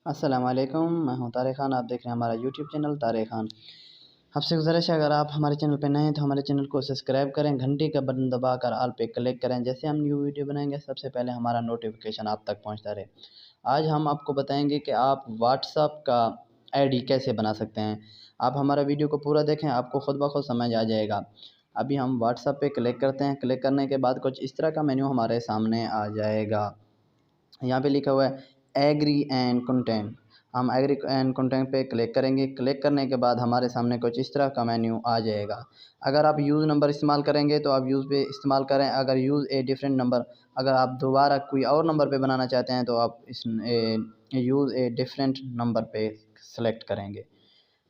अस्सलाम वालेकुम, मैं हूं तारिक खान। आप देख रहे हैं हमारा यूट्यूब चैनल तारिक खान। आपसे गुज़ारिश है, अगर आप हमारे चैनल पर नए हैं तो हमारे चैनल को सब्सक्राइब करें, घंटी का बटन दबाकर ऑल पे क्लिक करें। जैसे हम न्यू वीडियो बनाएंगे सबसे पहले हमारा नोटिफिकेशन आप तक पहुंचता रहे। आज हम आपको बताएंगे कि आप व्हाट्सएप का आईडी कैसे बना सकते हैं। आप हमारा वीडियो को पूरा देखें, आपको खुद ब खुद समझ आ जाएगा। अभी हम व्हाट्सएप पे क्लिक करते हैं। क्लिक करने के बाद कुछ इस तरह का मेन्यू हमारे सामने आ जाएगा। यहाँ पे लिखा हुआ है एग्री एंड कंटेंट। हम एग्री एंड कंटेंट पे क्लिक करेंगे। क्लिक करने के बाद हमारे सामने कुछ इस तरह का मेन्यू आ जाएगा। अगर आप यूज़ नंबर इस्तेमाल करेंगे तो आप यूज़ पे इस्तेमाल करें। अगर यूज़ ए डिफरेंट नंबर, अगर आप दोबारा कोई और नंबर पे बनाना चाहते हैं तो आप इस यूज़ ए डिफरेंट नंबर पे सेलेक्ट करेंगे।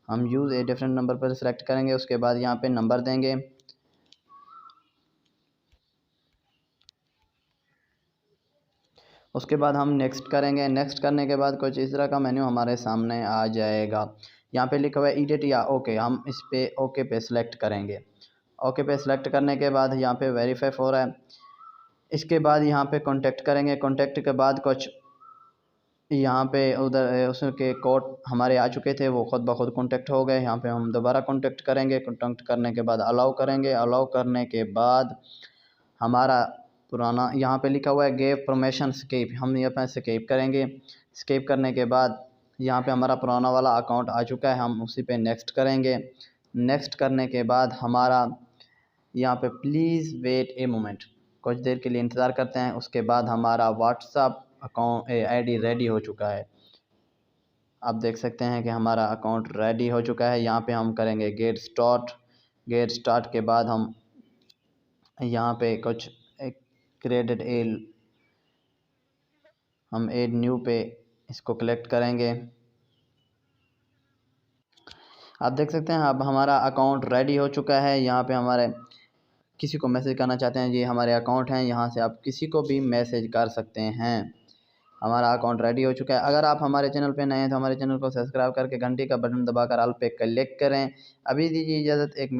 हम यूज़ ए डिफरेंट नंबर पर सेलेक्ट करेंगे। उसके बाद यहाँ पे नंबर देंगे। उसके बाद हम नेक्स्ट करेंगे। नेक्स्ट करने के बाद कुछ इस तरह का मेन्यू हमारे सामने आ जाएगा। यहाँ पे लिखा हुआ है एडिट या ओके। हम इस पे ओके पे सिलेक्ट करेंगे। ओके पे सिलेक्ट करने के बाद यहाँ पे वेरीफाई हो रहा है। इसके बाद यहाँ पे कॉन्टेक्ट करेंगे। कॉन्टेक्ट के बाद कुछ यहाँ पे उधर उसके कोड हमारे आ चुके थे, वो खुद ब खुद कॉन्टेक्ट हो गए। यहाँ पे हम दोबारा कॉन्टेक्ट करेंगे। कॉन्टेक्ट करने के बाद अलाउ करेंगे। अलाउ करने के बाद हमारा पुराना यहाँ पे लिखा हुआ है गेव परमिशन स्केप, हम यहाँ पे स्केप करेंगे। स्केप करने के बाद यहाँ पे हमारा पुराना वाला अकाउंट आ चुका है, हम उसी पे नेक्स्ट करेंगे। नेक्स्ट करने के बाद हमारा यहाँ पे प्लीज़ वेट ए मोमेंट, कुछ देर के लिए इंतज़ार करते हैं। उसके बाद हमारा व्हाट्सएप अकाउंट आईडी रेडी हो चुका है। आप देख सकते हैं कि हमारा अकाउंट रेडी हो चुका है। यहाँ पे हम करेंगे गेट स्टार्ट। गेट स्टार्ट के बाद हम यहाँ पे कुछ क्रेडिट एल, हम एड न्यू पे इसको कलेक्ट करेंगे। आप देख सकते हैं अब हमारा अकाउंट रेडी हो चुका है। यहाँ पे हमारे किसी को मैसेज करना चाहते हैं, ये हमारे अकाउंट हैं, यहाँ से आप किसी को भी मैसेज कर सकते हैं। हमारा अकाउंट रेडी हो चुका है। अगर आप हमारे चैनल पे नए हैं तो हमारे चैनल को सब्सक्राइब करके घंटी का बटन दबाकर ऑल पे क्लिक करें। अभी दीजिए इजाज़त, एक